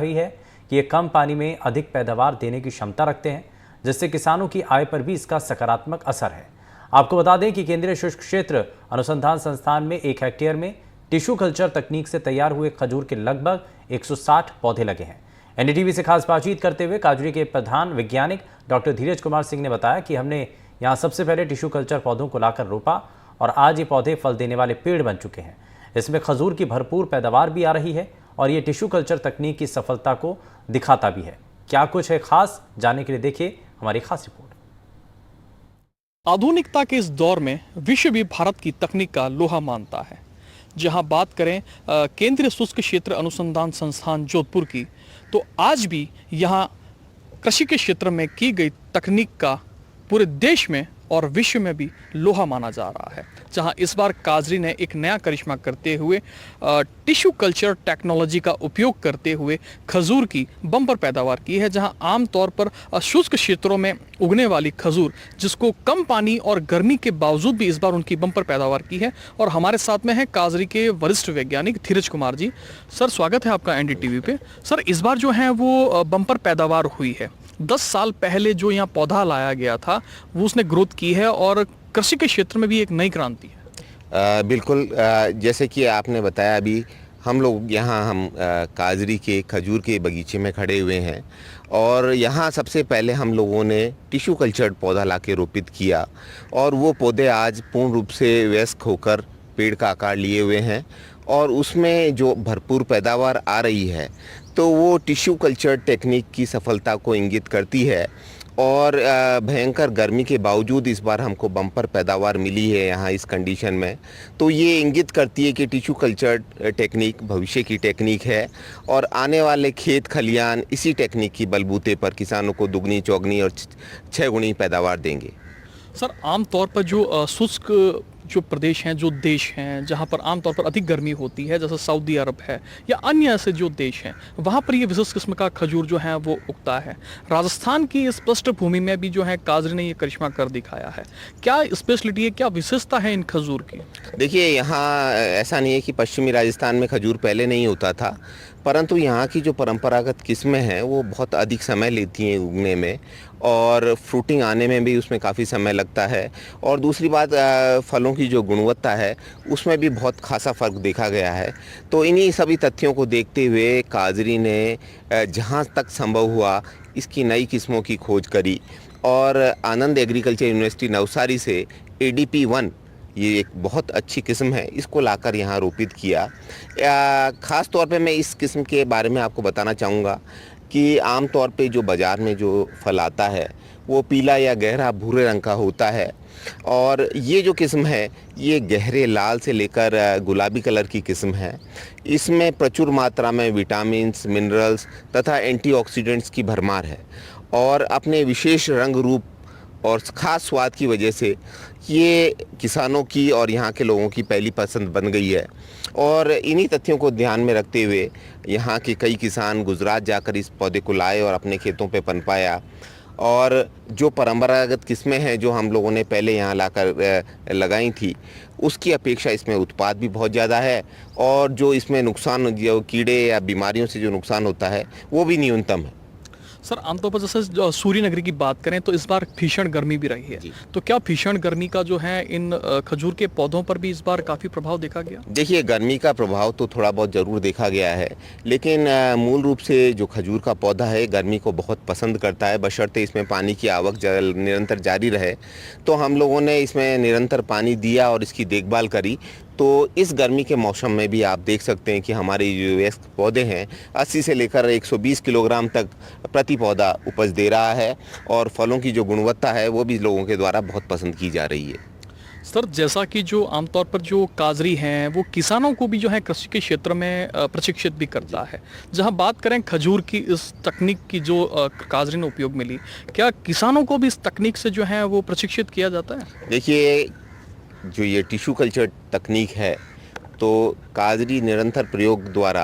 हुई है कि ये कम पानी में अधिक पैदावार देने की क्षमता रखते हैं, जिससे किसानों की आय पर भी इसका सकारात्मक असर है। आपको बता दें कि केंद्रीय शुष्क क्षेत्र अनुसंधान संस्थान में 1 हेक्टेयर में टिश्यू कल्चर तकनीक से तैयार हुए खजूर के लगभग 160 पौधे लगे हैं। एनडीटीवी से खास बातचीत करते हुए काजरी के प्रधान वैज्ञानिक डॉक्टर धीरज कुमार सिंह ने बताया कि हमने यहाँ सबसे पहले टिश्यू कल्चर पौधों को लाकर रोपा और आज ये पौधे फल देने वाले पेड़ बन चुके हैं। इसमें खजूर की भरपूर पैदावार भी आ रही है और ये टिश्यू कल्चर तकनीक की सफलता को दिखाता भी है। क्या कुछ है खास, जानने के लिए देखिए हमारी खास रिपोर्ट। आधुनिकता के इस दौर में विश्व भी भारत की तकनीक का लोहा मानता है। जहां बात करें केंद्रीय शुष्क क्षेत्र अनुसंधान संस्थान जोधपुर की, तो आज भी यहां कृषि के क्षेत्र में की गई तकनीक का पूरे देश में और विश्व में भी लोहा माना जा रहा है। जहां इस बार काजरी ने एक नया करिश्मा करते हुए टिश्यू कल्चर टेक्नोलॉजी का उपयोग करते हुए खजूर की बम्पर पैदावार की है। जहां आमतौर पर शुष्क क्षेत्रों में उगने वाली खजूर, जिसको कम पानी और गर्मी के बावजूद भी इस बार उनकी बम्पर पैदावार की है। और हमारे साथ में है काजरी के वरिष्ठ वैज्ञानिक धीरज कुमार जी। सर, स्वागत है आपका एनडीटीवी पे। सर, इस बार जो है वो बम्पर पैदावार हुई है। 10 साल पहले जो यहाँ पौधा लाया गया था वो उसने ग्रोथ की है और कृषि के क्षेत्र में भी एक नई क्रांति है। बिल्कुल, जैसे कि आपने बताया, अभी हम लोग हम काजरी के खजूर के बगीचे में खड़े हुए हैं और यहाँ सबसे पहले हम लोगों ने टिश्यू कल्चर्ड पौधा लाके रोपित किया और वो पौधे आज पूर्ण रूप से वयस्क होकर पेड़ का आकार लिए हुए हैं और उसमें जो भरपूर पैदावार आ रही है तो वो टिश्यू कल्चर टेक्निक की सफलता को इंगित करती है। और भयंकर गर्मी के बावजूद इस बार हमको बम्पर पैदावार मिली है यहाँ इस कंडीशन में, तो ये इंगित करती है कि टिश्यू कल्चर टेक्निक भविष्य की टेक्निक है और आने वाले खेत खलियान इसी टेक्निक की बलबूते पर किसानों को दुगनी चौगनी और 6 गुनी पैदावार देंगे। सर, आमतौर पर जो शुष्क जो प्रदेश हैं, जो देश हैं, जहां पर आमतौर पर अधिक गर्मी होती है, जैसे सऊदी अरब है या अन्य ऐसे जो देश हैं, वहां पर ये विशेष किस्म का खजूर जो है वो उगता है। राजस्थान की इस पृष्ठभूमि में भी जो है काजरी ने ये करिश्मा कर दिखाया है। क्या स्पेशलिटी है, क्या विशेषता है इन खजूर की? देखिए, यहाँ ऐसा नहीं है कि पश्चिमी राजस्थान में खजूर पहले नहीं होता था, परंतु यहाँ की जो परंपरागत किस्में हैं वो बहुत अधिक समय लेती हैं उगने में और फ्रूटिंग आने में भी उसमें काफ़ी समय लगता है। और दूसरी बात, फलों की जो गुणवत्ता है उसमें भी बहुत खासा फ़र्क देखा गया है। तो इन्हीं सभी तथ्यों को देखते हुए काजरी ने जहाँ तक संभव हुआ इसकी नई किस्मों की खोज करी और आनंद एग्रीकल्चर यूनिवर्सिटी नवसारी से ADP 1, ये एक बहुत अच्छी किस्म है, इसको लाकर यहाँ रोपित किया। ख़ास तौर पे मैं इस किस्म के बारे में आपको बताना चाहूँगा कि आम तौर पे जो बाज़ार में जो फल आता है वो पीला या गहरा भूरे रंग का होता है और ये जो किस्म है ये गहरे लाल से लेकर गुलाबी कलर की किस्म है। इसमें प्रचुर मात्रा में विटामिन्स, मिनरल्स तथा एंटीऑक्सीडेंट्स की भरमार है और अपने विशेष रंग रूप और ख़ास स्वाद की वजह से ये किसानों की और यहाँ के लोगों की पहली पसंद बन गई है। और इन्हीं तथ्यों को ध्यान में रखते हुए यहाँ के कई किसान गुजरात जाकर इस पौधे को लाए और अपने खेतों पे पनपाया। और जो परंपरागत किस्में हैं जो हम लोगों ने पहले यहाँ लाकर लगाई थी, उसकी अपेक्षा इसमें उत्पाद भी बहुत ज़्यादा है और जो इसमें नुकसान, जो कीड़े या बीमारियों से जो नुकसान होता है वो भी न्यूनतम है। सर, आमतौर पर जैसे सूर्य नगरी की बात करें तो इस बार भीषण गर्मी भी रही है, तो क्या भीषण गर्मी का जो है इन खजूर के पौधों पर भी इस बार काफ़ी प्रभाव देखा गया? देखिए, गर्मी का प्रभाव तो थोड़ा बहुत ज़रूर देखा गया है, लेकिन मूल रूप से जो खजूर का पौधा है गर्मी को बहुत पसंद करता है, बशर्ते इसमें पानी की आवक निरंतर जारी रहे। तो हम लोगों ने इसमें निरंतर पानी दिया और इसकी देखभाल करी। तो इस गर्मी के मौसम में भी आप देख सकते हैं कि हमारे जो वयस्क पौधे हैं 80 से लेकर 120 किलोग्राम तक प्रति पौधा उपज दे रहा है और फलों की जो गुणवत्ता है वो भी लोगों के द्वारा बहुत पसंद की जा रही है। सर, जैसा कि जो आमतौर पर जो काजरी हैं वो किसानों को भी जो है कृषि के क्षेत्र में प्रशिक्षित भी करता है। जहां बात करें खजूर की इस तकनीक की जो काजरी ने उपयोग मिली, क्या किसानों को भी इस तकनीक से जो है वो प्रशिक्षित किया जाता है? देखिए, जो ये टिश्यू कल्चर तकनीक है तो काजरी निरंतर प्रयोग द्वारा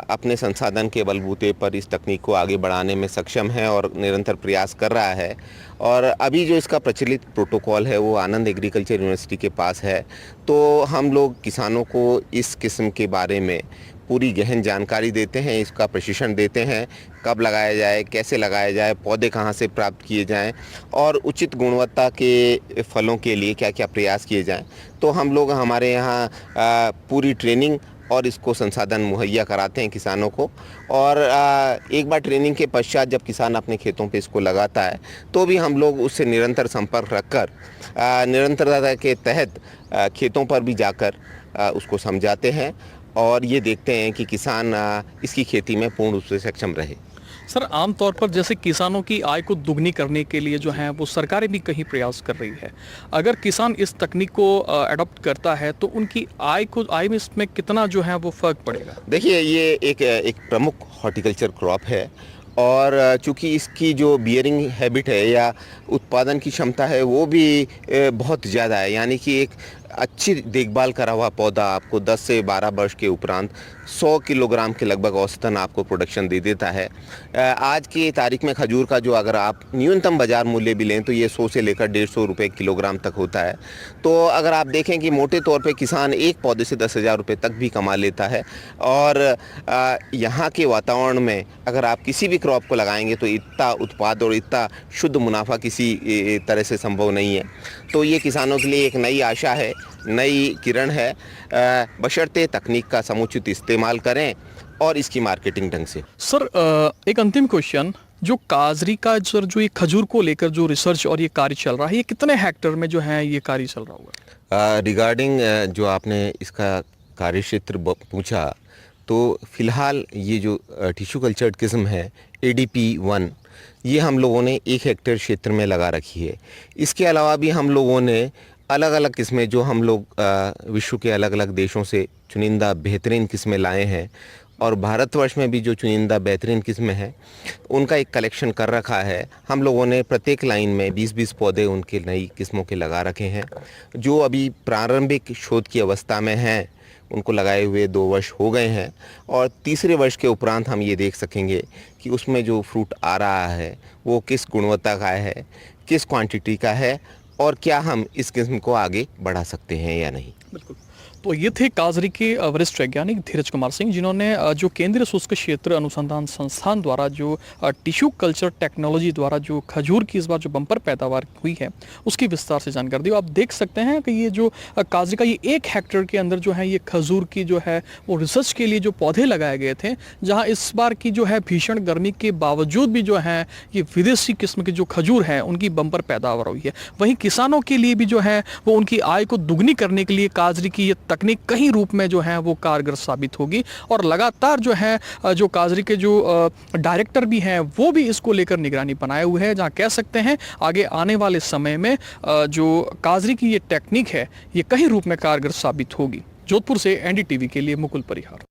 अपने संसाधन के बलबूते पर इस तकनीक को आगे बढ़ाने में सक्षम है और निरंतर प्रयास कर रहा है। और अभी जो इसका प्रचलित प्रोटोकॉल है वो आनंद एग्रीकल्चर यूनिवर्सिटी के पास है। तो हम लोग किसानों को इस किस्म के बारे में पूरी गहन जानकारी देते हैं, इसका प्रशिक्षण देते हैं, कब लगाया जाए, कैसे लगाया जाए, पौधे कहाँ से प्राप्त किए जाएं और उचित गुणवत्ता के फलों के लिए क्या क्या प्रयास किए जाएं। तो हम लोग हमारे यहाँ पूरी ट्रेनिंग और इसको संसाधन मुहैया कराते हैं किसानों को। और एक बार ट्रेनिंग के पश्चात जब किसान अपने खेतों पे इसको लगाता है तो भी हम लोग उससे निरंतर संपर्क रखकर निरंतरता के तहत खेतों पर भी जाकर उसको समझाते हैं और ये देखते हैं कि किसान इसकी खेती में पूर्ण रूप से सक्षम रहे। सर, आमतौर पर जैसे किसानों की आय को दुगनी करने के लिए जो है वो सरकारें भी कहीं प्रयास कर रही है। अगर किसान इस तकनीक को अडॉप्ट करता है तो उनकी आय में इसमें कितना जो है वो फर्क पड़ेगा? देखिए, ये एक प्रमुख हॉर्टिकल्चर क्रॉप है और चूंकि इसकी जो बियरिंग हैबिट है या उत्पादन की क्षमता है वो भी बहुत ज़्यादा है, यानी कि एक अच्छी देखभाल करा हुआ पौधा आपको 10 से 12 वर्ष के उपरांत 100 किलोग्राम के लगभग औसतन आपको प्रोडक्शन दे देता है। आज की तारीख में खजूर का जो अगर आप न्यूनतम बाजार मूल्य भी लें तो ये 100 से लेकर 150 रुपये किलोग्राम तक होता है। तो अगर आप देखें कि मोटे तौर पे किसान एक पौधे से 10,000 रुपये तक भी कमा लेता है और यहाँ के वातावरण में अगर आप किसी भी क्रॉप को लगाएंगे तो इतना उत्पाद और इतना शुद्ध मुनाफा किसी तरह से संभव नहीं है। तो ये किसानों के लिए एक नई आशा है, नई किरण है, बशर्ते तकनीक का समुचित इस्तेमाल करें और इसकी मार्केटिंग ढंग से। सर, एक अंतिम क्वेश्चन, जो काजरी का सर जो ये खजूर को लेकर जो रिसर्च और ये कार्य चल रहा है, ये कितने हेक्टेयर में जो है ये कार्य चल रहा होगा? रिगार्डिंग जो आपने इसका कार्य क्षेत्र पूछा, तो फिलहाल ये जो टिश्यू कल्चर्ड किस्म है ADP 1, ये हम लोगों ने 1 हेक्टेयर क्षेत्र में लगा रखी है। इसके अलावा भी हम लोगों ने अलग अलग किस्में जो हम लोग विश्व के अलग अलग देशों से चुनिंदा बेहतरीन किस्में लाए हैं और भारतवर्ष में भी जो चुनिंदा बेहतरीन किस्में हैं उनका एक कलेक्शन कर रखा है। हम लोगों ने प्रत्येक लाइन में 20-20 पौधे उनके नई किस्मों के लगा रखे हैं। जो अभी प्रारंभिक शोध की अवस्था में हैं उनको लगाए हुए 2 वर्ष हो गए हैं और तीसरे वर्ष के उपरांत हम ये देख सकेंगे कि उसमें जो फ्रूट आ रहा है वो किस गुणवत्ता का है, किस क्वांटिटी का है और क्या हम इस किस्म को आगे बढ़ा सकते हैं या नहीं। बिल्कुल। तो ये थे काजरी के वरिष्ठ वैज्ञानिक धीरज कुमार सिंह, जिन्होंने जो केंद्रीय शुष्क क्षेत्र अनुसंधान संस्थान द्वारा जो टिश्यू कल्चर टेक्नोलॉजी द्वारा जो खजूर की इस बार जो बम्पर पैदावार हुई है उसकी विस्तार से जानकारी दी। आप देख सकते हैं कि ये जो काजरी का ये 1 हेक्टेयर के अंदर जो है ये खजूर की जो है वो रिसर्च के लिए जो पौधे लगाए गए थे, जहाँ इस बार की जो है भीषण गर्मी के बावजूद भी जो है ये विदेशी किस्म के जो खजूर है उनकी बम्पर पैदावार हुई है। वहीं किसानों के लिए भी जो है वो उनकी आय को दुगनी करने के लिए काजरी की ये तकनीक कई रूप में जो है वो कारगर साबित होगी और लगातार जो है जो काजरी के जो डायरेक्टर भी हैं वो भी इसको लेकर निगरानी बनाए हुए हैं, जहां कह सकते हैं आगे आने वाले समय में जो काजरी की ये टेक्निक है ये कई रूप में कारगर साबित होगी। जोधपुर से NDTV के लिए मुकुल परिहार।